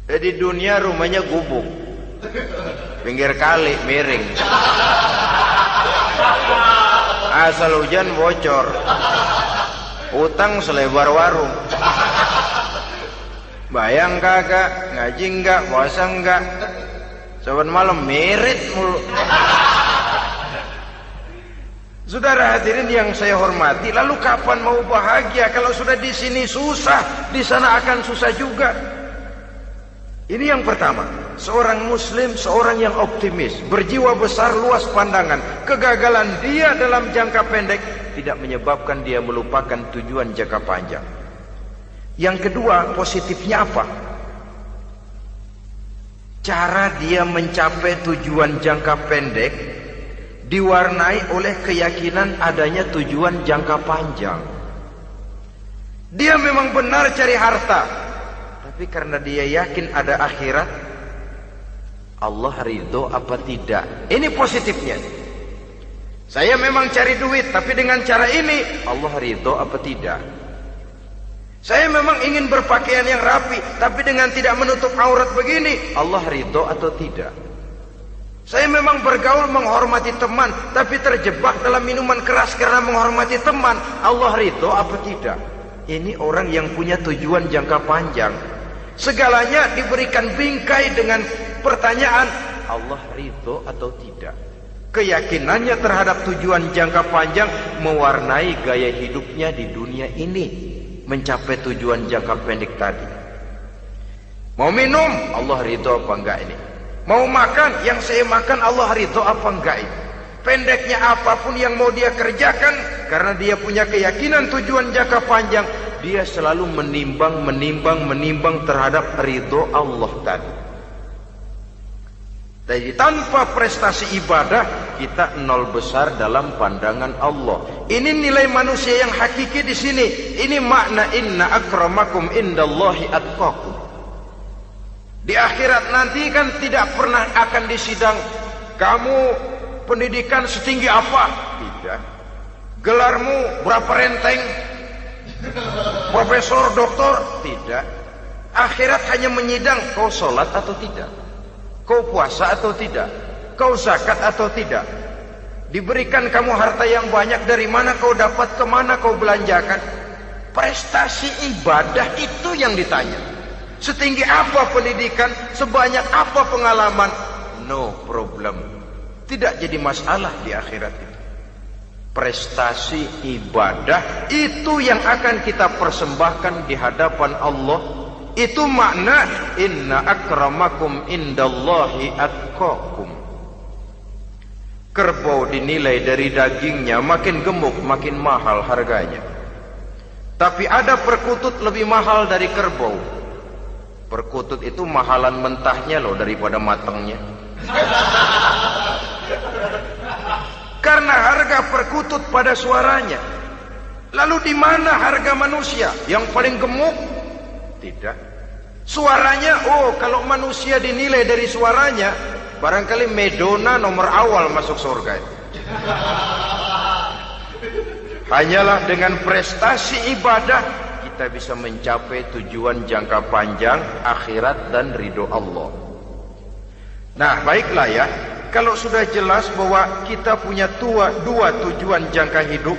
A: Di dunia rumahnya gubuk, pinggir kali miring, asal hujan bocor, utang selebar warung. Bayang kagak, ngaji enggak, puasa enggak, saban malam merit mulu. Saudara hadirin yang saya hormati, lalu kapan mau bahagia kalau sudah di sini susah, di sana akan susah juga. Ini yang pertama, seorang muslim, seorang yang optimis, berjiwa besar, luas pandangan. Kegagalan dia dalam jangka pendek tidak menyebabkan dia melupakan tujuan jangka panjang. Yang kedua, positifnya apa? Cara dia mencapai tujuan jangka pendek diwarnai oleh keyakinan adanya tujuan jangka panjang. Dia memang benar cari harta, tapi karena dia yakin ada akhirat, Allah ridho apa tidak. Ini positifnya. Saya memang cari duit, tapi dengan cara ini Allah ridho apa tidak. Saya memang ingin berpakaian yang rapi, tapi dengan tidak menutup aurat begini, Allah ridho atau tidak. Saya memang bergaul menghormati teman, tapi terjebak dalam minuman keras karena menghormati teman, Allah ridho apa tidak. Ini orang yang punya tujuan jangka panjang. Segalanya diberikan bingkai dengan pertanyaan, Allah ridho atau tidak. Keyakinannya terhadap tujuan jangka panjang mewarnai gaya hidupnya di dunia ini, mencapai tujuan jangka pendek tadi. Mau minum, Allah ridho apa enggak ini. Mau makan, yang saya makan Allah ridho apa enggak ini. Pendeknya apapun yang mau dia kerjakan, karena dia punya keyakinan tujuan jangka panjang, dia selalu menimbang terhadap ridho Allah tadi. Jadi tanpa prestasi ibadah, kita nol besar dalam pandangan Allah. Ini nilai manusia yang hakiki di sini. Ini makna inna akramakum indallahi atqakum. Di akhirat nanti kan tidak pernah akan disidang, kamu pendidikan setinggi apa? Tidak. Gelarmu berapa renteng? Profesor, doktor? Tidak. Akhirat hanya menyidang kau sholat atau tidak, kau puasa atau tidak, kau zakat atau tidak. Diberikan kamu harta yang banyak, dari mana kau dapat, kemana kau belanjakan. Prestasi ibadah itu yang ditanya. Setinggi apa pendidikan, sebanyak apa pengalaman, no problem. Tidak jadi masalah di akhirat itu. Prestasi ibadah itu yang akan kita persembahkan di hadapan Allah. Itu makna inna akramakum indallahi atqakum. Kerbau dinilai dari dagingnya, makin gemuk makin mahal harganya. Tapi ada perkutut lebih mahal dari kerbau. Perkutut itu mahalan mentahnya loh daripada matangnya. Karena harga perkutut pada suaranya. Lalu di mana harga manusia yang paling gemuk? Tidak. Suaranya, oh kalau manusia dinilai dari suaranya, barangkali Madonna nomor awal masuk surga. Hanyalah dengan prestasi ibadah kita bisa mencapai tujuan jangka panjang, akhirat dan ridho Allah. Nah, baiklah ya. Kalau sudah jelas bahwa kita punya dua tujuan jangka hidup,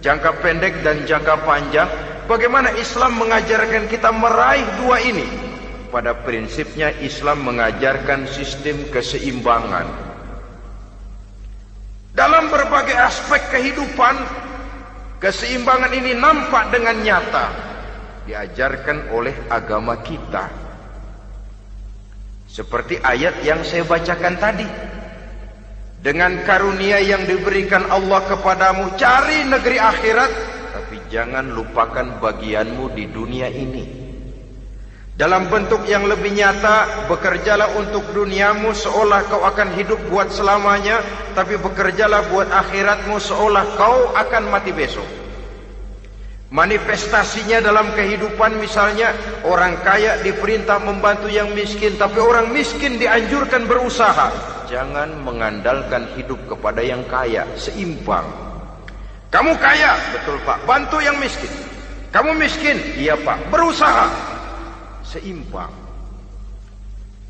A: jangka pendek dan jangka panjang, bagaimana Islam mengajarkan kita meraih dua ini? Pada prinsipnya Islam mengajarkan sistem keseimbangan. Dalam berbagai aspek kehidupan, keseimbangan ini nampak dengan nyata diajarkan oleh agama kita. Seperti ayat yang saya bacakan tadi. Dengan karunia yang diberikan Allah kepadamu, cari negeri akhirat, tapi jangan lupakan bagianmu di dunia ini. Dalam bentuk yang lebih nyata, bekerjalah untuk duniamu seolah kau akan hidup buat selamanya, tapi bekerjalah buat akhiratmu seolah kau akan mati besok. Manifestasinya dalam kehidupan, misalnya orang kaya diperintah membantu yang miskin, tapi orang miskin dianjurkan berusaha. Jangan mengandalkan hidup kepada yang kaya, seimbang. Kamu kaya, betul Pak, bantu yang miskin. Kamu miskin, iya Pak, berusaha, seimbang.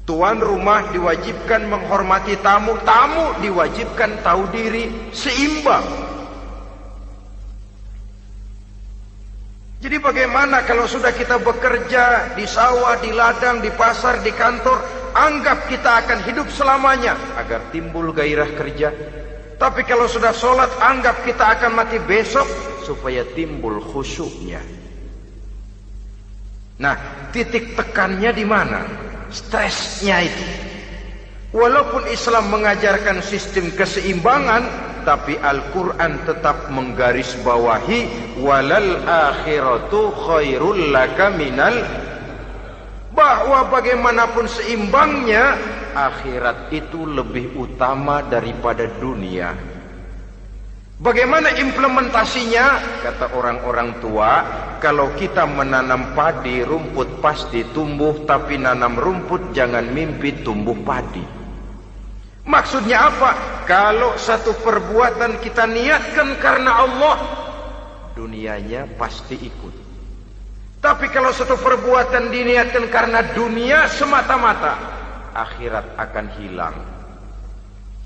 A: Tuan rumah diwajibkan menghormati tamu, tamu diwajibkan tahu diri, seimbang. Jadi bagaimana kalau sudah kita bekerja di sawah, di ladang, di pasar, di kantor, anggap kita akan hidup selamanya agar timbul gairah kerja. Tapi kalau sudah sholat, anggap kita akan mati besok supaya timbul khusyuknya. Nah, titik tekannya di mana? Stresnya itu. Walaupun Islam mengajarkan sistem keseimbangan, tapi Al-Quran tetap menggarisbawahi walal akhiratu khairul laka minal, bahwa bagaimanapun seimbangnya, akhirat itu lebih utama daripada dunia. Bagaimana implementasinya? Kata orang-orang tua, kalau kita menanam padi, rumput pasti tumbuh, tapi nanam rumput jangan mimpi tumbuh padi. Maksudnya apa? Kalau satu perbuatan kita niatkan karena Allah, dunianya pasti ikut. Tapi kalau satu perbuatan diniatkan karena dunia semata-mata, akhirat akan hilang.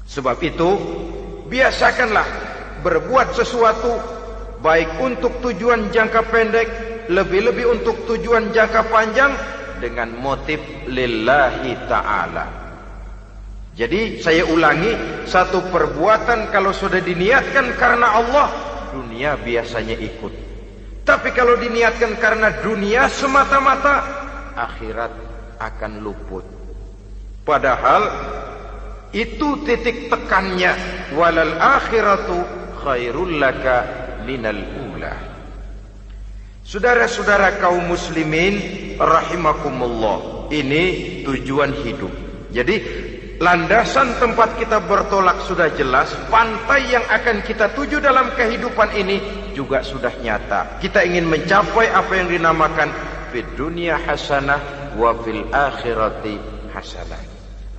A: Sebab itu, biasakanlah berbuat sesuatu, baik untuk tujuan jangka pendek, lebih-lebih untuk tujuan jangka panjang, dengan motif lillahi ta'ala. Jadi saya ulangi, satu perbuatan kalau sudah diniatkan karena Allah, dunia biasanya ikut. Tapi kalau diniatkan karena dunia semata-mata, akhirat akan luput. Padahal itu titik tekannya, walal akhiratu khairul laka minal ula. Saudara-saudara kaum muslimin rahimakumullah, ini tujuan hidup. Jadi landasan tempat kita bertolak sudah jelas, pantai yang akan kita tuju dalam kehidupan ini juga sudah nyata. Kita ingin mencapai apa yang dinamakan fid dunya hasanah wa fil akhirati hasanah.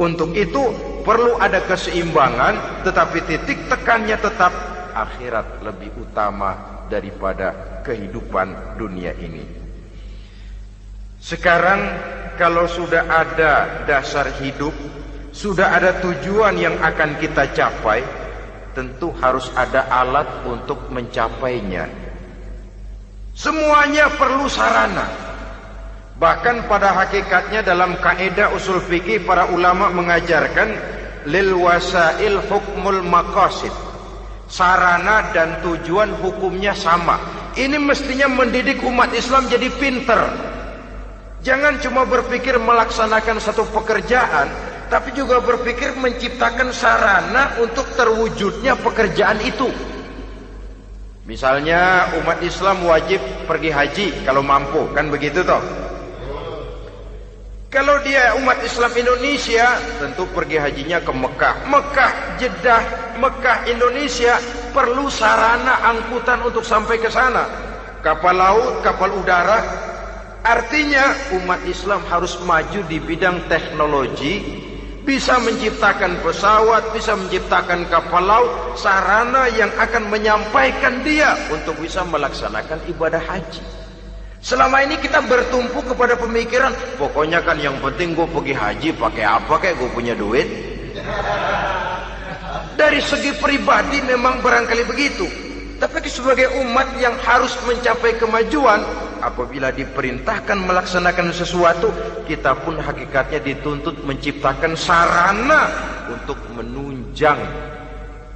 A: Untuk itu perlu ada keseimbangan, tetapi titik tekannya tetap akhirat lebih utama daripada kehidupan dunia ini. Sekarang kalau sudah ada dasar hidup, sudah ada tujuan yang akan kita capai, tentu harus ada alat untuk mencapainya. Semuanya perlu sarana. Bahkan pada hakikatnya dalam kaidah usul fikih, para ulama mengajarkan lil wasail hukmul maqasid. Sarana dan tujuan hukumnya sama. Ini mestinya mendidik umat Islam jadi pinter. Jangan cuma berpikir melaksanakan satu pekerjaan, tapi juga berpikir menciptakan sarana untuk terwujudnya pekerjaan itu. Misalnya umat Islam wajib pergi haji kalau mampu, kan begitu toh? Kalau dia umat Islam Indonesia, tentu pergi hajinya ke Mekah. Mekah, Jeddah, Mekah, Indonesia, perlu sarana angkutan untuk sampai ke sana. Kapal laut, kapal udara. Artinya umat Islam harus maju di bidang teknologi, bisa menciptakan pesawat, bisa menciptakan kapal laut, sarana yang akan menyampaikan dia untuk bisa melaksanakan ibadah haji. Selama ini kita bertumpu kepada pemikiran, pokoknya kan yang penting gue pergi haji, pakai apa kayak gue punya duit. Dari segi pribadi memang barangkali begitu. Tapi sebagai umat yang harus mencapai kemajuan, apabila diperintahkan melaksanakan sesuatu, kita pun hakikatnya dituntut menciptakan sarana untuk menunjang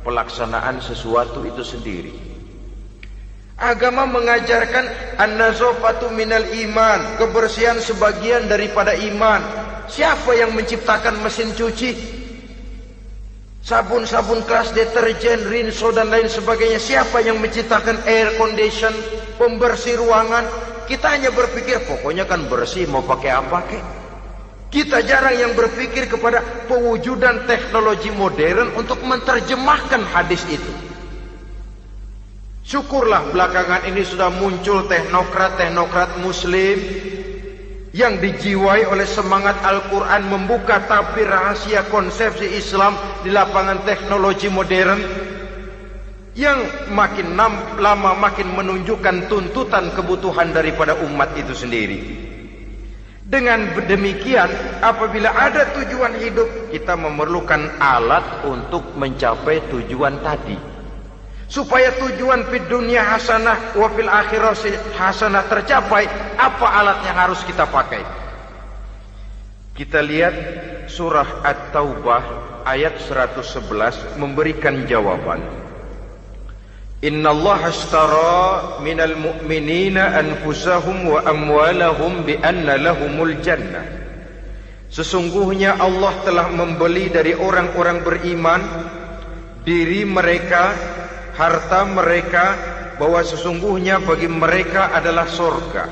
A: pelaksanaan sesuatu itu sendiri. Agama mengajarkan an-nazafatu minal iman, kebersihan sebagian daripada iman. Siapa yang menciptakan mesin cuci? sabun-sabun kelas, deterjen, rinso dan lain sebagainya. Siapa yang menciptakan air condition, pembersih ruangan? Kita hanya berpikir pokoknya kan bersih, mau pakai apa kek. Kita jarang yang berpikir kepada pewujudan teknologi modern untuk menerjemahkan hadis itu. Syukurlah belakangan ini sudah muncul teknokrat-teknokrat muslim yang dijiwai oleh semangat Al-Quran membuka tabir rahasia konsepsi Islam di lapangan teknologi modern, yang makin lama makin menunjukkan tuntutan kebutuhan daripada umat itu sendiri. Dengan demikian, apabila ada tujuan hidup, kita memerlukan alat untuk mencapai tujuan tadi. Supaya tujuan fid dunya hasanah wa fil akhirati hasanah tercapai, apa alat yang harus kita pakai? Kita lihat surah At-Taubah ayat 111 memberikan jawaban. Innallaha ashtara minal mu'minina anfusahum wa amwalahum bi anna lahumul jannah. Sesungguhnya Allah telah membeli dari orang-orang beriman diri mereka, harta mereka, bahwa sesungguhnya bagi mereka adalah surga.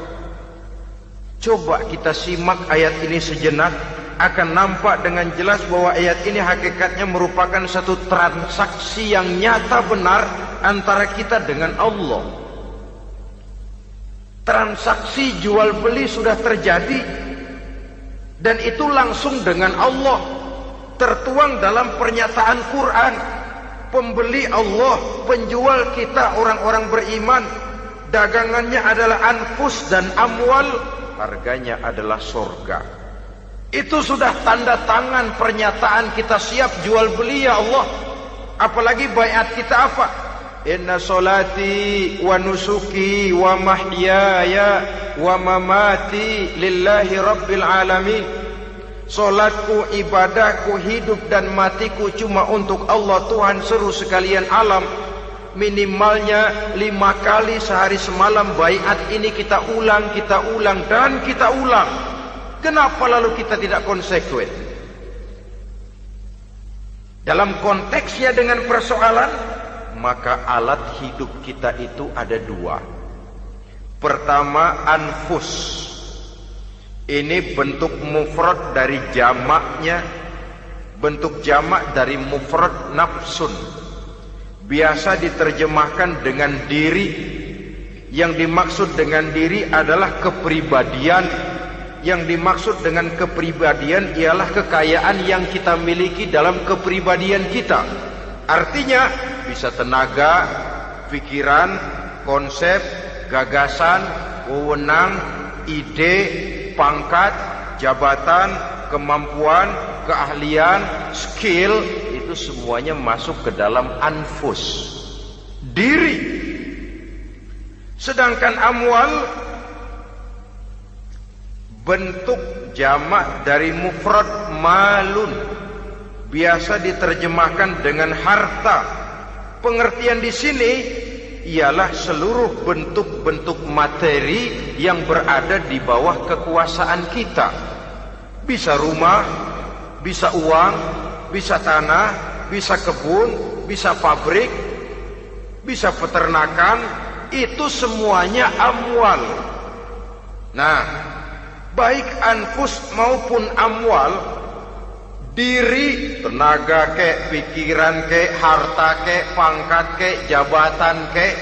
A: Coba kita simak ayat ini sejenak, akan nampak dengan jelas bahwa ayat ini hakikatnya merupakan satu transaksi yang nyata benar antara kita dengan Allah. Transaksi jual beli sudah terjadi, dan itu langsung dengan Allah, tertuang dalam pernyataan Quran. Pembeli Allah, penjual kita orang-orang beriman, dagangannya adalah anfus dan amwal, harganya adalah surga. Itu sudah tanda tangan pernyataan kita siap jual beli ya Allah. Apalagi baiat kita apa? Inna solati wa nusuki wa mahyaya wa mamati lillahi rabbil alamin. Solatku, ibadahku, hidup dan matiku cuma untuk Allah Tuhan seru sekalian alam. Minimalnya 5 kali sehari semalam baiat ini kita ulang dan kita ulang. Kenapa lalu kita tidak konsekuen? Dalam konteksnya dengan persoalan, maka alat hidup kita itu ada 2. Pertama, anfus. Ini bentuk mufrad dari jamaknya, bentuk jamak dari mufrad nafsun. Biasa diterjemahkan dengan diri. Yang dimaksud dengan diri adalah kepribadian. Yang dimaksud dengan kepribadian ialah kekayaan yang kita miliki dalam kepribadian kita. Artinya bisa tenaga, pikiran, konsep, gagasan, wewenang, ide, pangkat, jabatan, kemampuan, keahlian, skill, itu semuanya masuk ke dalam anfus, diri. Sedangkan amwal bentuk jamak dari mufrad malun, biasa diterjemahkan dengan harta. Pengertian di sini ialah seluruh bentuk-bentuk materi yang berada di bawah kekuasaan kita. Bisa rumah, bisa uang, bisa tanah, bisa kebun, bisa pabrik, bisa peternakan, itu semuanya amwal. Nah, baik anfus maupun amwal, diri, tenaga kek, pikiran kek, harta kek, pangkat kek, jabatan kek,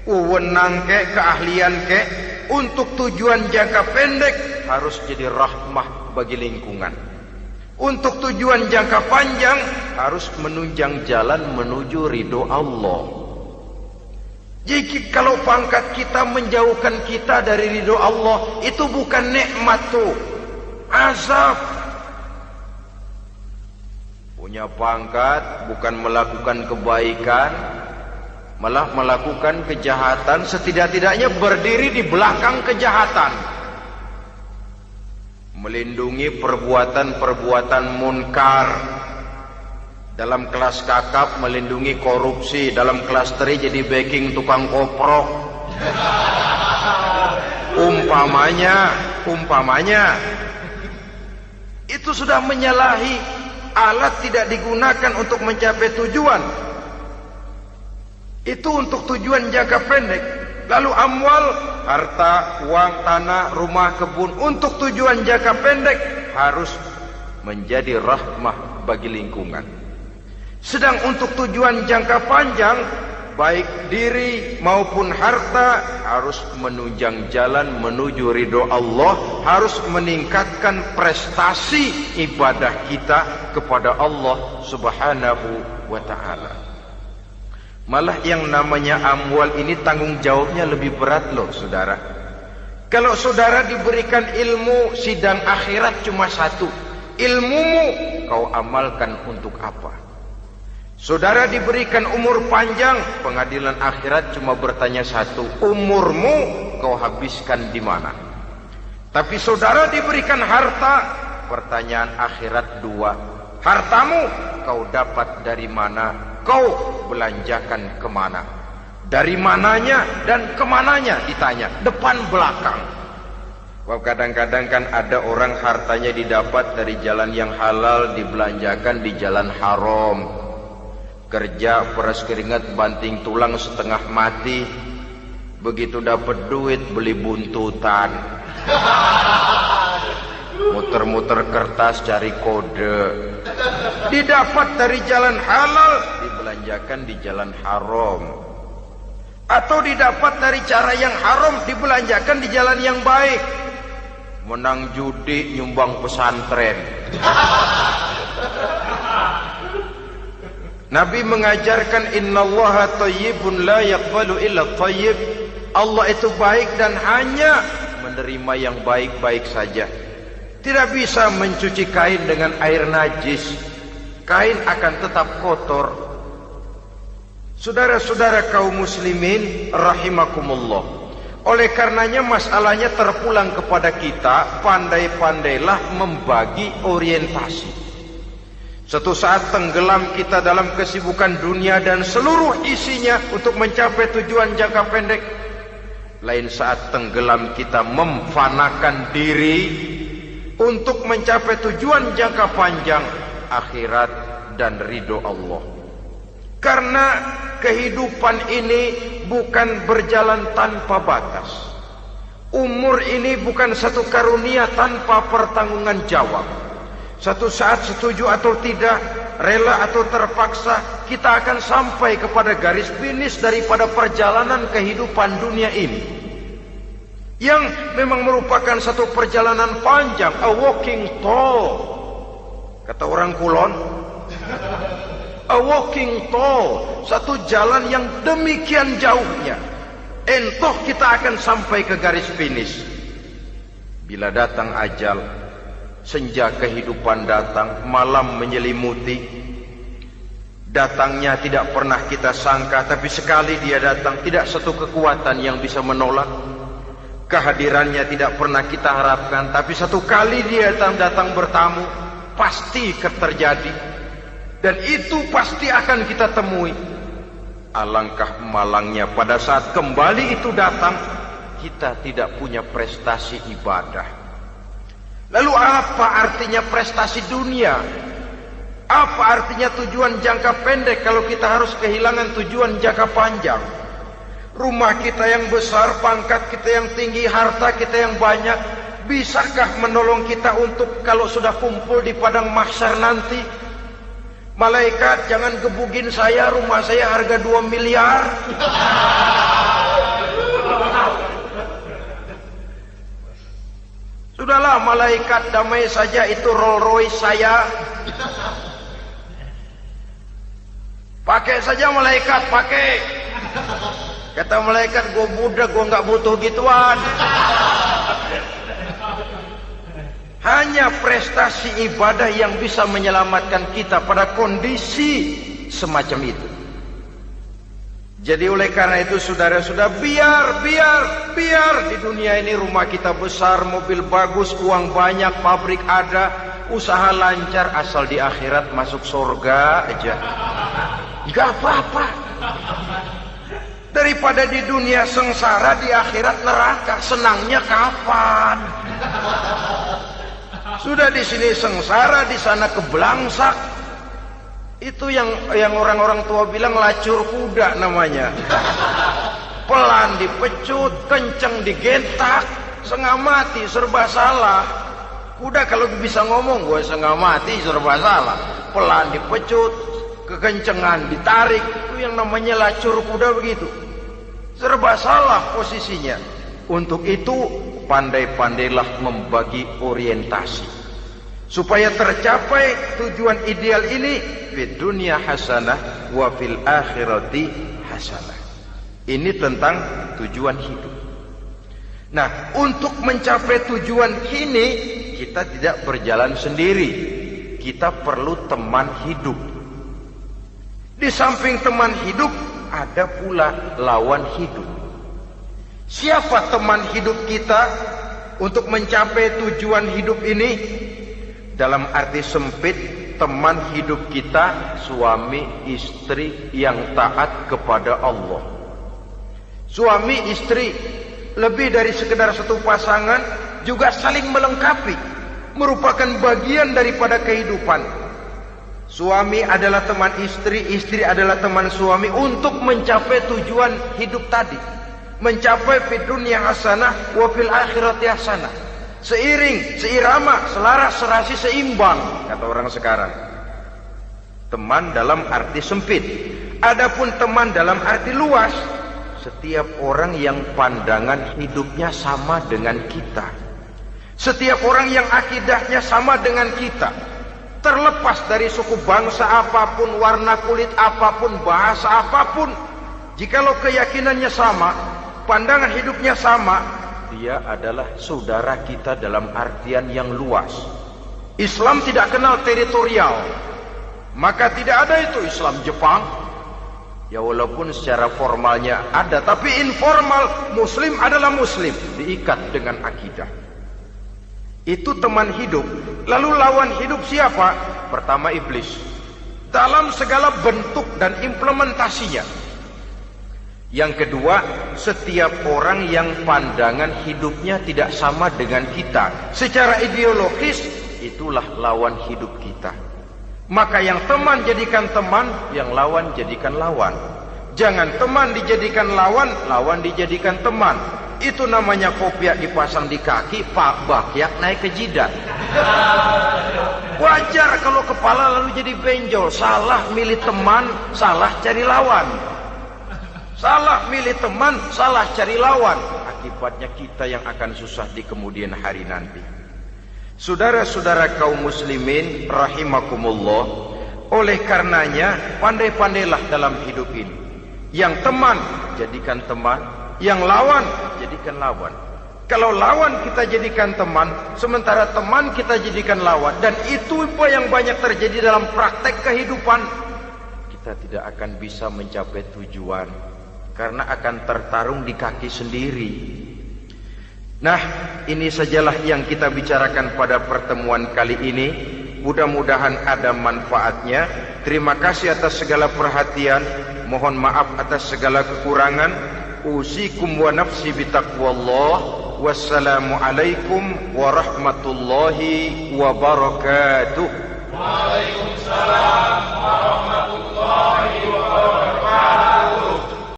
A: wewenang kek, keahlian kek, untuk tujuan jangka pendek harus jadi rahmah bagi lingkungan. Untuk tujuan jangka panjang harus menunjang jalan menuju ridho Allah. Jadi kalau pangkat kita menjauhkan kita dari ridho Allah, itu bukan nikmat tuh, azab. Punya pangkat bukan melakukan kebaikan, malah melakukan kejahatan, setidak-tidaknya berdiri di belakang kejahatan, melindungi perbuatan-perbuatan munkar. Dalam kelas kakap melindungi korupsi, dalam kelas teri jadi backing tukang koprok. Umpamanya itu sudah menyalahi alat tidak digunakan untuk mencapai tujuan. Itu untuk tujuan jangka pendek. Lalu amwal, harta, uang, tanah, rumah, kebun, untuk tujuan jangka pendek harus menjadi rahmah bagi lingkungan. Sedang untuk tujuan jangka panjang, baik diri maupun harta harus menunjang jalan menuju ridho Allah, harus meningkatkan prestasi ibadah kita kepada Allah Subhanahu wa ta'ala. Malah yang namanya amwal ini tanggung jawabnya lebih berat loh saudara. Kalau saudara diberikan ilmu, sidang akhirat cuma satu. Ilmumu kau amalkan untuk apa? Saudara diberikan umur panjang, pengadilan akhirat cuma bertanya satu, umurmu kau habiskan di mana? Tapi saudara diberikan harta, pertanyaan akhirat dua, hartamu kau dapat dari mana? Kau belanjakan kemana? Dari mananya dan kemananya ditanya, depan belakang. Kadang-kadang kan ada orang hartanya didapat dari jalan yang halal, dibelanjakan di jalan haram. Kerja peras keringat banting tulang setengah mati, begitu dapat duit beli buntutan, muter-muter kertas cari kode. Didapat dari jalan halal, dibelanjakan di jalan haram. Atau didapat dari cara yang haram, dibelanjakan di jalan yang baik. Menang judi, nyumbang pesantren. Nabi mengajarkan innallaha thayyibun la yaqbalu illa thayyib. Allah itu baik dan hanya menerima yang baik-baik saja. Tidak bisa mencuci kain dengan air najis. Kain akan tetap kotor. Saudara-saudara kaum muslimin rahimakumullah. Oleh karenanya masalahnya terpulang kepada kita, pandai-pandailah membagi orientasi. Suatu saat tenggelam kita dalam kesibukan dunia dan seluruh isinya untuk mencapai tujuan jangka pendek. Lain saat tenggelam kita memfanakan diri untuk mencapai tujuan jangka panjang, akhirat dan ridho Allah. Karena kehidupan ini bukan berjalan tanpa batas. Umur ini bukan satu karunia tanpa pertanggungan jawab. Satu saat setuju atau tidak, rela atau terpaksa, kita akan sampai kepada garis finish daripada perjalanan kehidupan dunia ini. Yang memang merupakan satu perjalanan panjang, a walking tall. Kata orang Kulon, a walking tall, satu jalan yang demikian jauhnya. Entoh kita akan sampai ke garis finish. Bila datang ajal, senja kehidupan datang, malam menyelimuti. Datangnya tidak pernah kita sangka, tapi sekali dia datang, tidak satu kekuatan yang bisa menolak. Kehadirannya tidak pernah kita harapkan, tapi satu kali dia datang bertamu, pasti terjadi. Dan itu pasti akan kita temui. Alangkah malangnya pada saat kembali itu datang, kita tidak punya prestasi ibadah. Lalu apa artinya prestasi dunia? Apa artinya tujuan jangka pendek kalau kita harus kehilangan tujuan jangka panjang? Rumah kita yang besar, pangkat kita yang tinggi, harta kita yang banyak, bisakah menolong kita untuk kalau sudah kumpul di padang mahsyar nanti? Malaikat, jangan gebugin saya, rumah saya harga 2 miliar. Sudahlah malaikat, damai saja, itu Rolls Royce saya. Pakai saja malaikat, pakai. Kata malaikat, gue budak, gue nggak butuh gituan. Hanya prestasi ibadah yang bisa menyelamatkan kita pada kondisi semacam itu. Jadi oleh karena itu saudara-saudara, biar di dunia ini rumah kita besar, mobil bagus, uang banyak, pabrik ada, usaha lancar, asal di akhirat masuk surga aja. Gak apa-apa. Daripada di dunia sengsara, di akhirat neraka, senangnya kapan? Sudah di sini sengsara, di sana kebelangsak. Itu yang orang-orang tua bilang lacur kuda namanya. Pelan dipecut, kenceng digentak, setengah mati, serba salah. Kuda kalau bisa ngomong, gue setengah mati, serba salah. Pelan dipecut, kekencengan ditarik, itu yang namanya lacur kuda begitu. Serba salah posisinya. Untuk itu pandai-pandailah membagi orientasi supaya tercapai tujuan ideal ini, fid dunya hasanah wa fil akhirati hasanah. Ini tentang tujuan hidup. Nah, untuk mencapai tujuan ini kita tidak berjalan sendiri. Kita perlu teman hidup. Di samping teman hidup ada pula lawan hidup. Siapa teman hidup kita untuk mencapai tujuan hidup ini? Dalam arti sempit, teman hidup kita suami istri yang taat kepada Allah. Suami istri lebih dari sekedar satu pasangan, juga saling melengkapi, merupakan bagian daripada kehidupan. Suami adalah teman istri, istri adalah teman suami untuk mencapai tujuan hidup tadi. Mencapai fid dunya hasanah wa fil akhirati hasanah. Seiring, seirama, selaras, serasi, seimbang, kata orang sekarang. Teman dalam arti sempit. Adapun teman dalam arti luas, setiap orang yang pandangan hidupnya sama dengan kita. Setiap orang yang akidahnya sama dengan kita. Terlepas dari suku bangsa apapun, warna kulit apapun, bahasa apapun. Jikalau keyakinannya sama, pandangan hidupnya sama, dia adalah saudara kita dalam artian yang luas. Islam tidak kenal teritorial. Maka tidak ada itu Islam Jepang. Ya walaupun secara formalnya ada, tapi informal muslim adalah muslim, diikat dengan akidah. Itu teman hidup. Lalu lawan hidup siapa? Pertama iblis. Dalam segala bentuk dan implementasinya. Yang kedua, setiap orang yang pandangan hidupnya tidak sama dengan kita secara ideologis, itulah lawan hidup kita. Maka yang teman jadikan teman, yang lawan jadikan lawan. Jangan teman dijadikan lawan, lawan dijadikan teman. Itu namanya kopiah dipasang di kaki, pak bakyak naik ke jidat. Wajar kalau kepala lalu jadi benjol. Salah milih teman, salah cari lawan. Salah milih teman, salah cari lawan. Akibatnya kita yang akan susah di kemudian hari nanti. Saudara-saudara kaum muslimin rahimakumullah, oleh karenanya pandai-pandailah dalam hidup ini. Yang teman jadikan teman, yang lawan jadikan lawan. Kalau lawan kita jadikan teman, sementara teman kita jadikan lawan, dan itu apa yang banyak terjadi dalam praktek kehidupan, kita tidak akan bisa mencapai tujuan karena akan tertarung di kaki sendiri. Nah, ini sajalah yang kita bicarakan pada pertemuan kali ini. Mudah-mudahan ada manfaatnya. Terima kasih atas segala perhatian. Mohon maaf atas segala kekurangan. Usikum wa nafsi bitaqwallah. Wassalamualaikum warahmatullahi wabarakatuh.
B: Waalaikumsalam warahmatullahi wabarakatuh.